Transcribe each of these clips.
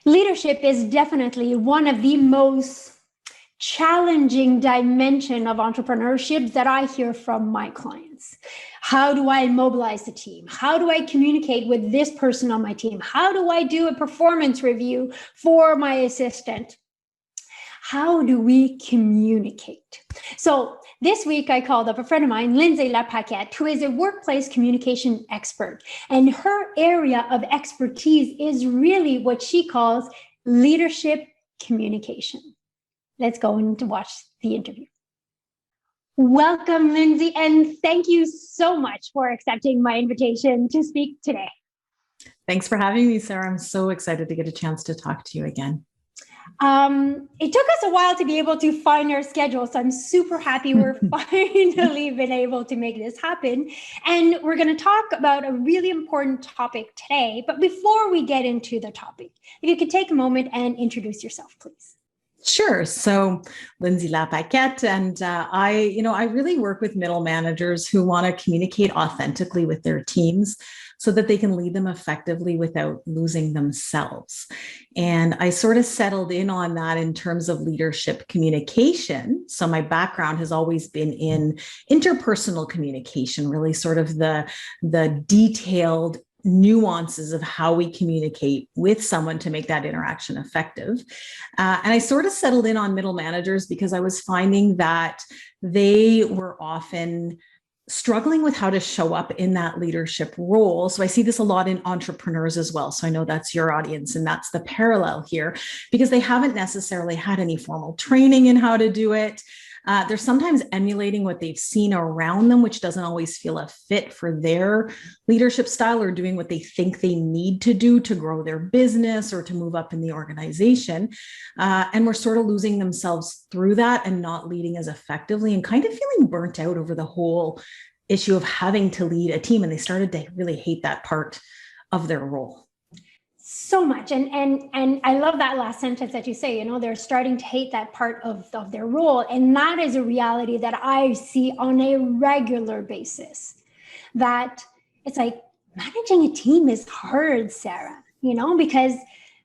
Leadership is definitely one of the most challenging dimension of entrepreneurship that I hear from my clients. How do I mobilize the team? How do I communicate with this person on my team? How do I do a performance review for my assistant? How do we communicate? So this week I called up a friend of mine, Lindsay Lapaquette, who is a workplace communication expert. And her area of expertise is really what she calls leadership communication. Let's go and watch the interview. Welcome, Lindsay, and thank you so much for accepting my invitation to speak today. Thanks for having me, Sara. I'm so excited to get a chance to talk to you again. It took us a while to be able to find our schedule, so I'm super happy we're finally been able to make this happen. And we're going to talk about a really important topic today. But before we get into the topic, if you could take a moment and introduce yourself, please. Sure. So Lindsay Lapaquette, and I really work with middle managers who want to communicate authentically with their teams so that they can lead them effectively without losing themselves. And I sort of settled in on that in terms of leadership communication. So my background has always been in interpersonal communication, really sort of the detailed nuances of how we communicate with someone to make that interaction effective. And I sort of settled in on middle managers because I was finding that they were often struggling with how to show up in that leadership role. So I see this a lot in entrepreneurs as well. So I know that's your audience, and that's the parallel here, because they haven't necessarily had any formal training in how to do it. They're sometimes emulating what they've seen around them, which doesn't always feel a fit for their leadership style, or doing what they think they need to do to grow their business or to move up in the organization. And we're sort of losing themselves through that and not leading as effectively, and kind of feeling burnt out over the whole issue of having to lead a team. And they started to really hate that part of their role. So much. And I love that last sentence that you say, they're starting to hate that part of their role. And that is a reality that I see on a regular basis, that it's like managing a team is hard, Sara, because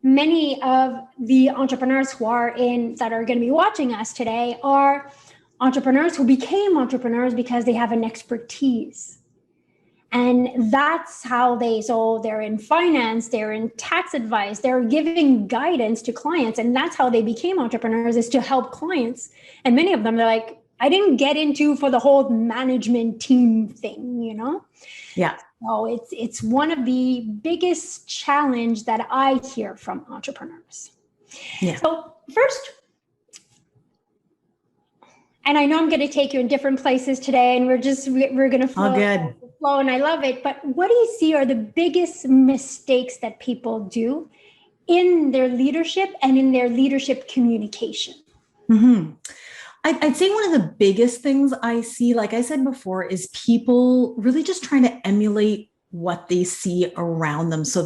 many of the entrepreneurs that are going to be watching us today are entrepreneurs who became entrepreneurs because they have an expertise. And that's how they're in finance, they're in tax advice, they're giving guidance to clients. And that's how they became entrepreneurs, is to help clients. And many of them, they're like, I didn't get into for the whole management team thing, Yeah. So it's one of the biggest challenge that I hear from entrepreneurs. Yeah. So first, and I know I'm going to take you in different places today, and we're going to flow. All good. Flow, and I love it. But what do you see are the biggest mistakes that people do in their leadership and in their leadership communication? Mm-hmm. I'd say one of the biggest things I see, like I said before, is people really just trying to emulate what they see around them. So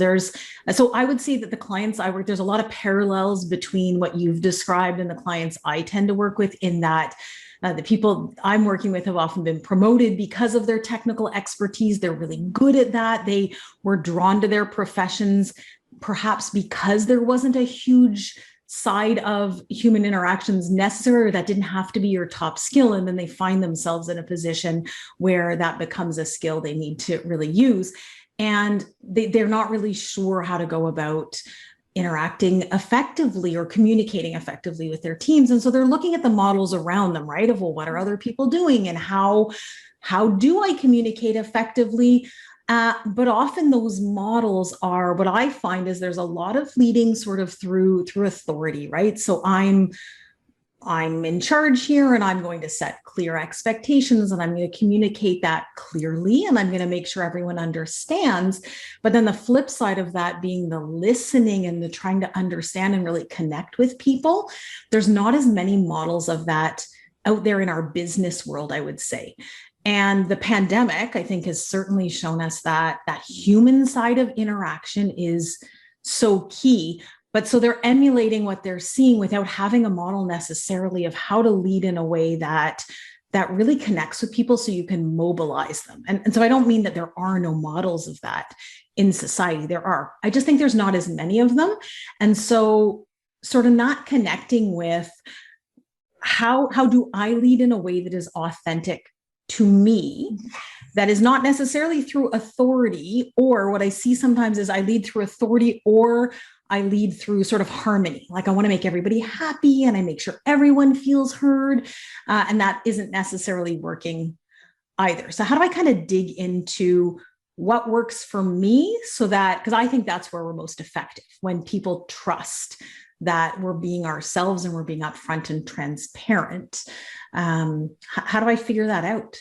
I would say that the clients I work, there's a lot of parallels between what you've described and the clients I tend to work with, in that the people I'm working with have often been promoted because of their technical expertise. They're really good at that. They were drawn to their professions, perhaps because there wasn't a huge side of human interactions necessary, or that didn't have to be your top skill. And then they find themselves in a position where that becomes a skill they need to really use. And they're not really sure how to go about interacting effectively or communicating effectively with their teams. And so they're looking at the models around them, right? Of, well, what are other people doing, and how do I communicate effectively? But often those models are, what I find is there's a lot of leading sort of through authority, right? So I'm in charge here, and I'm going to set clear expectations, and I'm going to communicate that clearly, and I'm going to make sure everyone understands. But then the flip side of that being the listening and the trying to understand and really connect with people. There's not as many models of that out there in our business world, I would say. And the pandemic, I think, has certainly shown us that human side of interaction is so key. But so they're emulating what they're seeing without having a model necessarily of how to lead in a way that really connects with people so you can mobilize them. And so I don't mean that there are no models of that in society. There are. I just think there's not as many of them. And so sort of not connecting with how do I lead in a way that is authentic to me, that is not necessarily through authority, or what I see sometimes is I lead through authority, or I lead through sort of harmony. Like I want to make everybody happy and I make sure everyone feels heard. And that isn't necessarily working either. So how do I kind of dig into what works for me so that, because I think that's where we're most effective, when people trust that we're being ourselves and we're being upfront and transparent. How do I figure that out?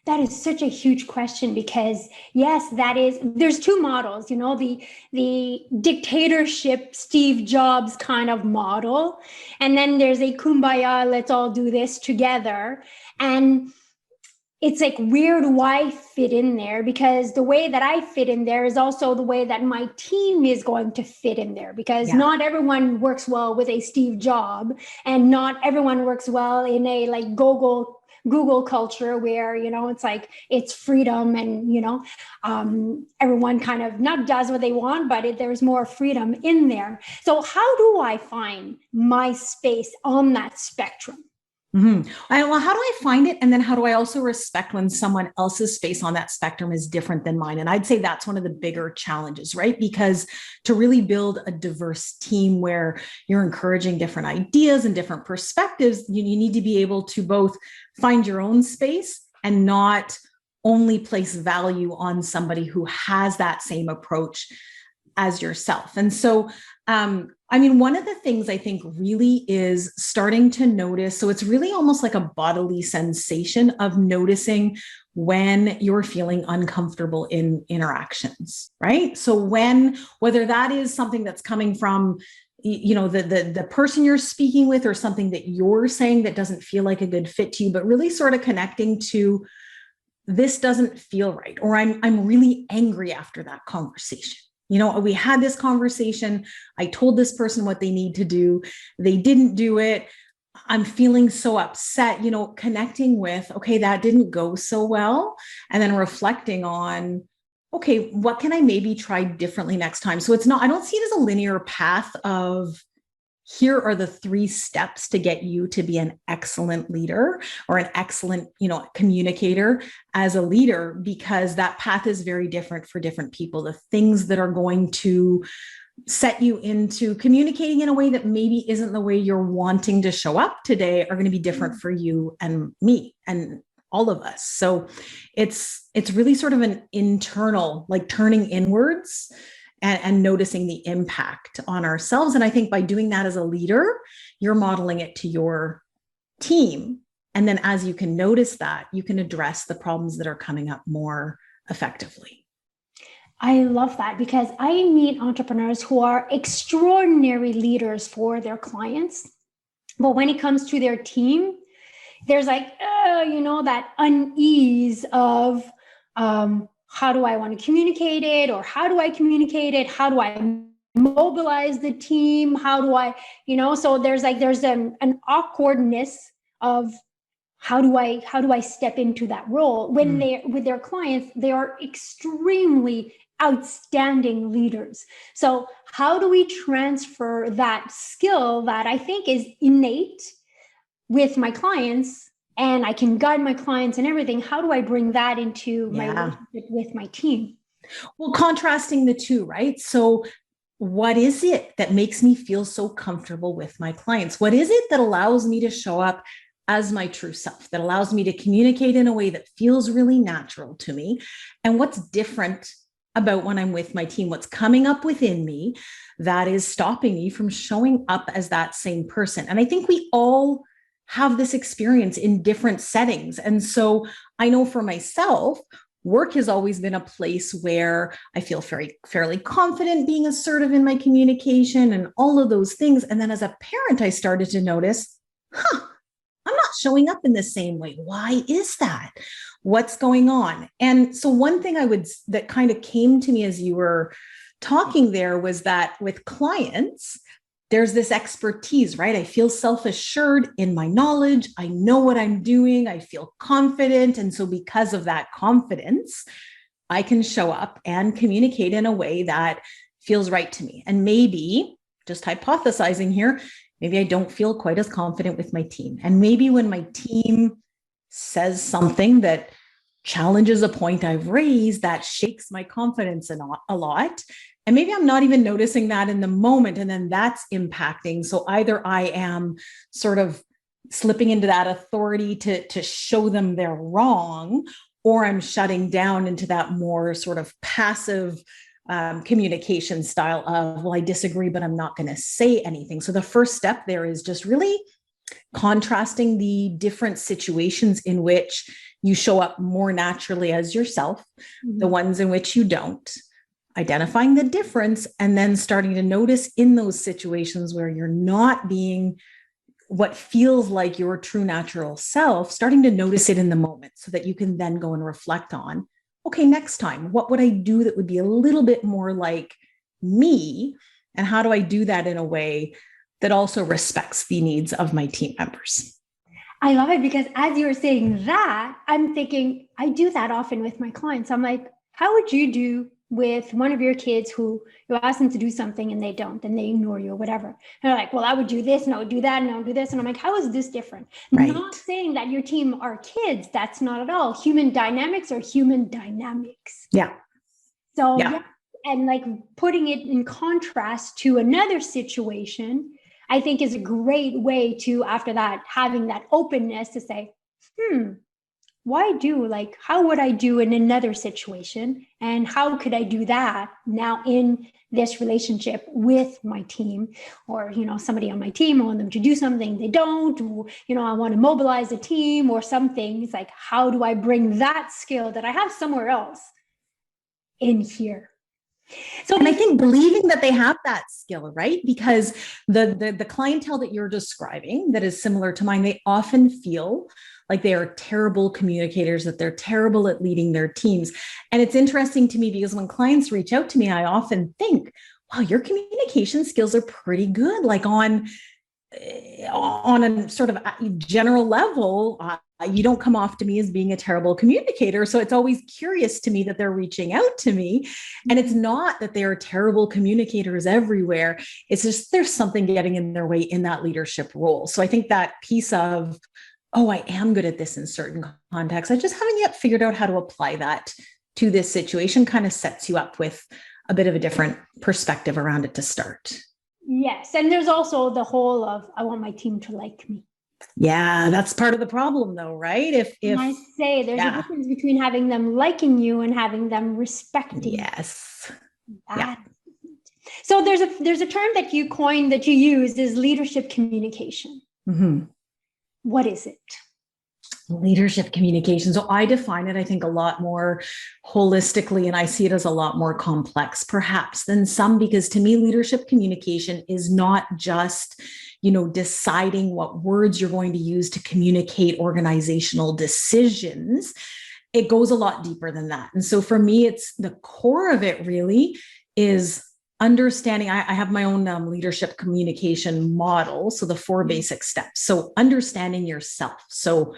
That is such a huge question, because yes, there's two models, the dictatorship, Steve Jobs kind of model. And then there's a kumbaya, let's all do this together. And it's like, where do I fit in there? Because the way that I fit in there is also the way that my team is going to fit in there, because not everyone works well with a Steve Jobs, and not everyone works well in a like Google culture where, it's like, it's freedom and, everyone kind of not does what they want, but there's more freedom in there. So how do I find my space on that spectrum? Mm-hmm. Well, how do I find it? And then how do I also respect when someone else's space on that spectrum is different than mine? And I'd say that's one of the bigger challenges, right? Because to really build a diverse team where you're encouraging different ideas and different perspectives, you need to be able to both find your own space and not only place value on somebody who has that same approach as yourself. And so, one of the things I think really is starting to notice, so it's really almost like a bodily sensation of noticing when you're feeling uncomfortable in interactions, right? So whether that is something that's coming from, the person you're speaking with, or something that you're saying that doesn't feel like a good fit to you, but really sort of connecting to, this doesn't feel right, or I'm really angry after that conversation. We had this conversation. I told this person what they need to do. They didn't do it. I'm feeling so upset, connecting with, okay, that didn't go so well. And then reflecting on, okay, what can I maybe try differently next time? So I don't see it as a linear path of, here are the 3 steps to get you to be an excellent leader or an excellent, communicator as a leader, because that path is very different for different people. The things that are going to set you into communicating in a way that maybe isn't the way you're wanting to show up today are going to be different for you and me and all of us. So it's really sort of an internal, like turning inwards and noticing the impact on ourselves. And I think by doing that as a leader, you're modeling it to your team. And then as you can notice that, you can address the problems that are coming up more effectively. I love that, because I meet entrepreneurs who are extraordinary leaders for their clients. But when it comes to their team, there's like, that unease of, how do I want to communicate it? Or how do I communicate it? How do I mobilize the team? How do I, so there's an awkwardness of how do I step into that role when they, with their clients, they are extremely outstanding leaders. So how do we transfer that skill that I think is innate with my clients, and I can guide my clients and everything? How do I bring that into my relationship with my team? Well, contrasting the two, right? So what is it that makes me feel so comfortable with my clients? What is it that allows me to show up as my true self, that allows me to communicate in a way that feels really natural to me? And what's different about when I'm with my team? What's coming up within me that is stopping me from showing up as that same person? And I think we all have this experience in different settings. And so I know for myself, work has always been a place where I feel fairly confident being assertive in my communication and all of those things. And then as a parent, I started to notice, I'm not showing up in the same way. Why is that? What's going on? And so one thing that kind of came to me as you were talking there was that with clients, there's this expertise, right? I feel self-assured in my knowledge. I know what I'm doing. I feel confident. And so because of that confidence, I can show up and communicate in a way that feels right to me. And maybe, just hypothesizing here, maybe I don't feel quite as confident with my team. And maybe when my team says something that challenges a point I've raised, that shakes my confidence a lot. And maybe I'm not even noticing that in the moment. And then that's impacting. So either I am sort of slipping into that authority to show them they're wrong, or I'm shutting down into that more sort of passive communication style of, well, I disagree, but I'm not going to say anything. So the first step there is just really contrasting the different situations in which you show up more naturally as yourself, the ones in which you don't, identifying the difference, and then starting to notice in those situations where you're not being what feels like your true natural self, starting to notice it in the moment so that you can then go and reflect on, okay, next time, what would I do that would be a little bit more like me? And how do I do that in a way that also respects the needs of my team members? I love it, because as you were saying that, I'm thinking, I do that often with my clients. I'm like, how would you do with one of your kids who you ask them to do something and they don't, and they ignore you or whatever? And they're like, well, I would do this and I would do that and I would do this. And I'm like, how is this different? Right. Not saying that your team are kids. That's not at all. Human dynamics are human dynamics. Yeah. So, yeah. And like putting it in contrast to another situation, I think is a great way to, after that, having that openness to say, how would I do in another situation? And how could I do that now in this relationship with my team? Or, somebody on my team, I want them to do something, they don't, or, I want to mobilize a team or something. It's like, how do I bring that skill that I have somewhere else in here? So, and I think believing that they have that skill, right? Because the clientele that you're describing that is similar to mine, they often feel like they are terrible communicators, that they're terrible at leading their teams. And it's interesting to me because when clients reach out to me, I often think, wow, your communication skills are pretty good. Like on a sort of general level, you don't come off to me as being a terrible communicator. So it's always curious to me that they're reaching out to me. And it's not that they are terrible communicators everywhere. It's just there's something getting in their way in that leadership role. So I think that piece of, oh, I am good at this in certain contexts, I just haven't yet figured out how to apply that to this situation, kind of sets you up with a bit of a different perspective around it to start. Yes. And there's also the whole of, I want my team to like me. Yeah, that's part of the problem though, right? If I say there's a difference between having them liking you and having them respecting you. Yes. So there's a term that you coined, that you use, is leadership communication. What is it? Leadership communication. So I define it, I think, a lot more holistically, and I see it as a lot more complex, perhaps, than some, because to me, leadership communication is not just, deciding what words you're going to use to communicate organizational decisions. It goes a lot deeper than that. And so for me, it's the core of it really is understanding. I have my own leadership communication model. So the 4 basic steps. So understanding yourself. So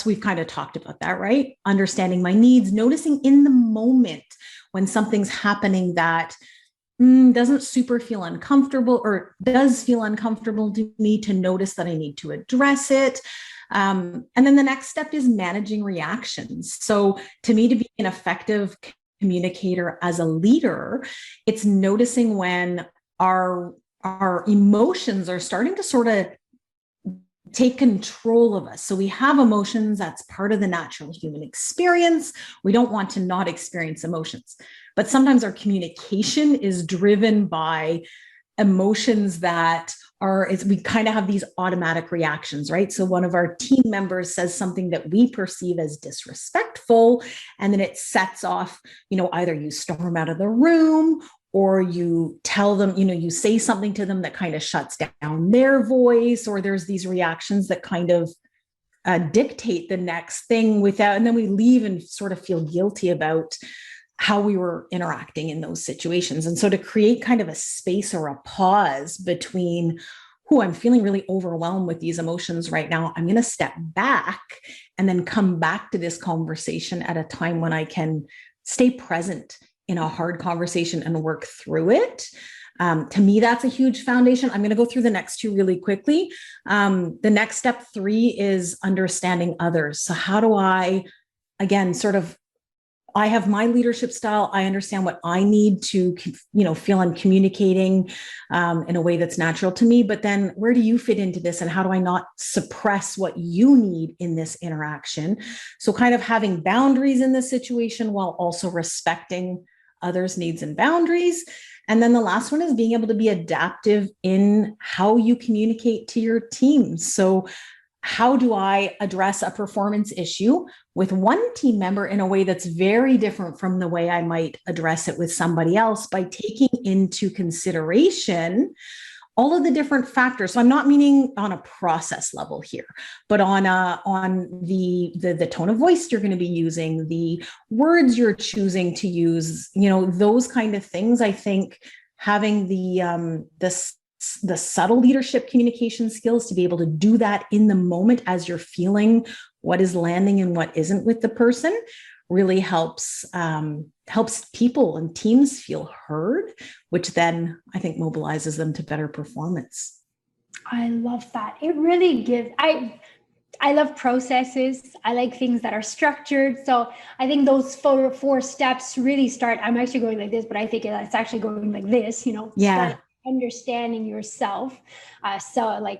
we've kind of talked about that, right? Understanding my needs, noticing in the moment when something's happening that doesn't super feel uncomfortable or does feel uncomfortable to me, to notice that I need to address it. And then the next step is managing reactions. So to me, to be an effective communicator as a leader, it's noticing when our emotions are starting to sort of take control of us. So we have emotions. That's part of the natural human experience. We don't want to not experience emotions, but sometimes our communication is driven by emotions that we kind of have these automatic reactions, right? So one of our team members says something that we perceive as disrespectful, and then it sets off, either you storm out of the room, or you tell them, you say something to them that kind of shuts down their voice, or there's these reactions that kind of dictate the next thing and then we leave and sort of feel guilty about how we were interacting in those situations. And so to create kind of a space or a pause between, I'm feeling really overwhelmed with these emotions right now, I'm going to step back and then come back to this conversation at a time when I can stay present in a hard conversation and work through it. To me, that's a huge foundation. I'm going to go through the next two really quickly. The next step 3 is understanding others. So how do I, again, I have my leadership style. I understand what I need to, feel I'm communicating in a way that's natural to me. But then where do you fit into this? And how do I not suppress what you need in this interaction? So kind of having boundaries in this situation while also respecting others' needs and boundaries. And then the last one is being able to be adaptive in how you communicate to your team. So how do I address a performance issue with one team member in a way that's very different from the way I might address it with somebody else, by taking into consideration all of the different factors? So I'm not meaning on a process level here, but on the tone of voice you're going to be using, the words you're choosing to use, those kind of things. I think having the subtle leadership communication skills to be able to do that in the moment as you're feeling what is landing and what isn't with the person really helps people and teams feel heard, which then I think mobilizes them to better performance. I love that. It really gives, I love processes. I like things that are structured. So I think those four steps really start, I'm actually going like this, but I think it's actually going like this, Yeah. Understanding yourself. So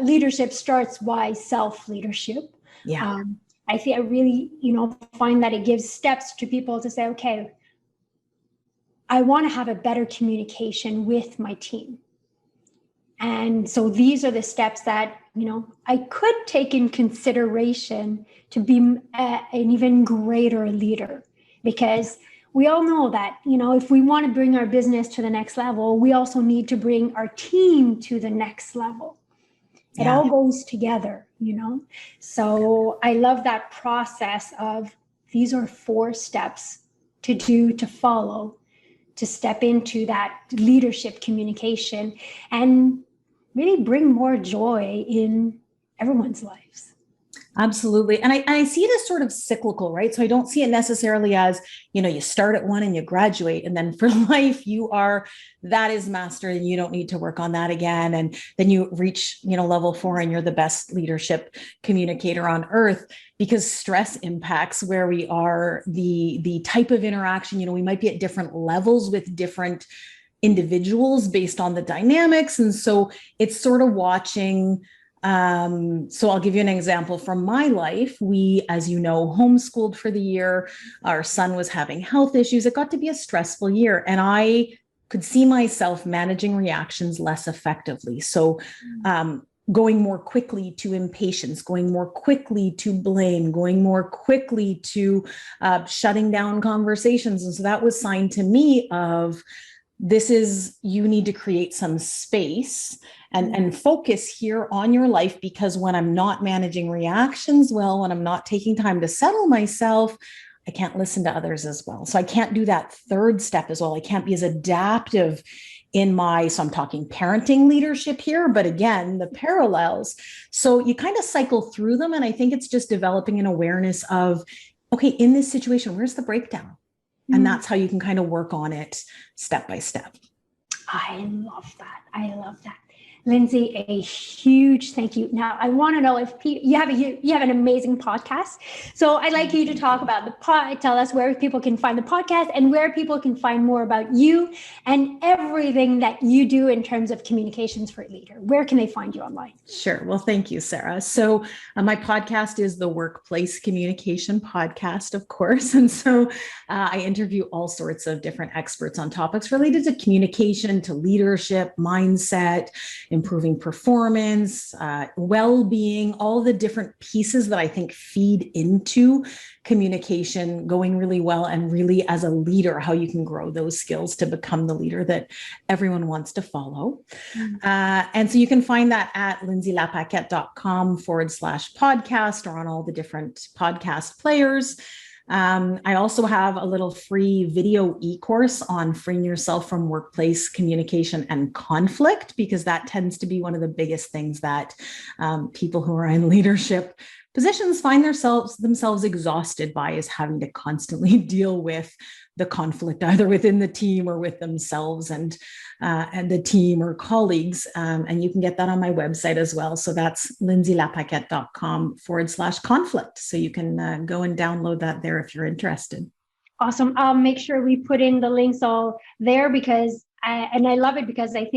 leadership starts by self-leadership. Yeah. I really, find that it gives steps to people to say, okay, I want to have a better communication with my team. And so these are the steps that, I could take in consideration to be an even greater leader, because we all know that, if we want to bring our business to the next level, we also need to bring our team to the next level. It all goes together, So I love that process of, these are 4 steps to follow, to step into that leadership communication and really bring more joy in everyone's lives. Absolutely. And I see it as sort of cyclical, right? So I don't see it necessarily as, you start at one and you graduate, and then for life that is mastered and you don't need to work on that again. And then you reach, level 4 and you're the best leadership communicator on earth, because stress impacts where we are, the type of interaction, we might be at different levels with different individuals based on the dynamics. And so it's sort of watching. So I'll give you an example from my life. We, as you know, homeschooled for the year. Our son was having health issues. It got to be a stressful year, and I could see myself managing reactions less effectively. So, going more quickly to impatience, going more quickly to blame, going more quickly to shutting down conversations. And so that was sign to me of, you need to create some space and focus here on your life, because when I'm not managing reactions well, when I'm not taking time to settle myself, I can't listen to others as well. So I can't do that 3rd step as well. I can't be as adaptive so I'm talking parenting leadership here, but again, the parallels. So you kind of cycle through them. And I think it's just developing an awareness of, okay, in this situation, where's the breakdown? And that's how you can kind of work on it step by step. I love that. Lindsay, a huge thank you. Now, I want to know if you have an amazing podcast. So I'd like you to talk about tell us where people can find the podcast and where people can find more about you and everything that you do in terms of communications for a leader. Where can they find you online? Sure. Well, thank you, Sara. So my podcast is the Workplace Communication Podcast, of course. And so I interview all sorts of different experts on topics related to communication, to leadership, mindset, improving performance, well-being, all the different pieces that I think feed into communication going really well, and really as a leader, how you can grow those skills to become the leader that everyone wants to follow. And so you can find that at lindsaylapaquette.com/podcast or on all the different podcast players. I also have a little free video e-course on freeing yourself from workplace communication and conflict, because that tends to be one of the biggest things that people who are in leadership positions find themselves exhausted by is having to constantly deal with the conflict either within the team or with themselves and the team or colleagues. And you can get that on my website as well. So that's lindsaylapaquette.com/conflict. So you can go and download that there if you're interested. Awesome. I'll make sure we put in the links all there because I love it because it's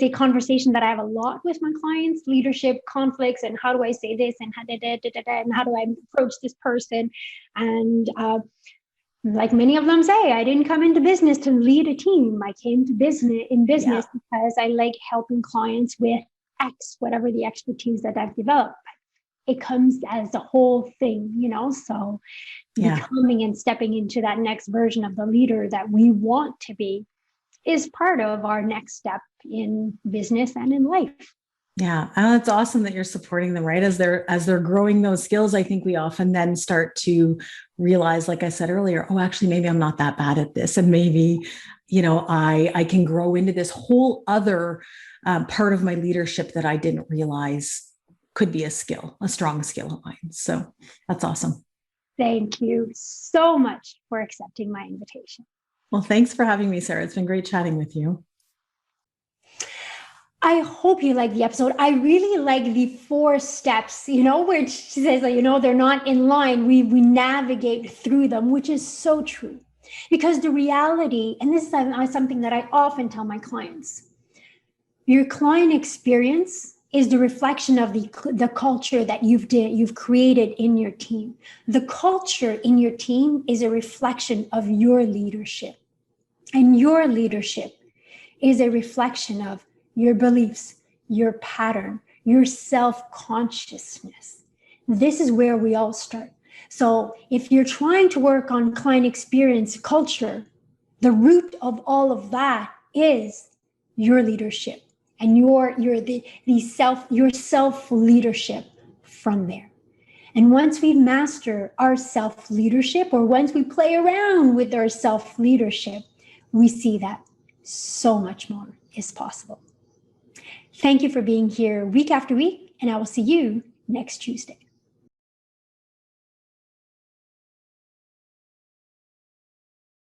a conversation that I have a lot with my clients, leadership conflicts, and how do I say this and how do I approach this person? And like many of them say, I didn't come into business to lead a team. I came to business because I like helping clients with X, whatever the expertise that I've developed. It comes as a whole thing, so becoming and stepping into that next version of the leader that we want to be is part of our next step in business and in life. Yeah, and it's awesome that you're supporting them, right? As they're growing those skills, I think we often then start to realize, like I said earlier, oh, actually, maybe I'm not that bad at this. And maybe, I can grow into this whole other part of my leadership that I didn't realize could be a strong skill of mine. So that's awesome. Thank you so much for accepting my invitation. Well, thanks for having me, Sara. It's been great chatting with you. I hope you like the episode. I really like the 4 steps, which she says that, they're not in line. We navigate through them, which is so true. Because the reality, and this is something that I often tell my clients, your client experience is the reflection of the culture that you've created in your team. The culture in your team is a reflection of your leadership. And your leadership is a reflection of your beliefs, your pattern, your self-consciousness. This is where we all start. So if you're trying to work on client experience culture, the root of all of that is your leadership and your self leadership from there. And once we master our self leadership, or once we play around with our self leadership, we see that so much more is possible. Thank you for being here week after week, and I will see you next Tuesday.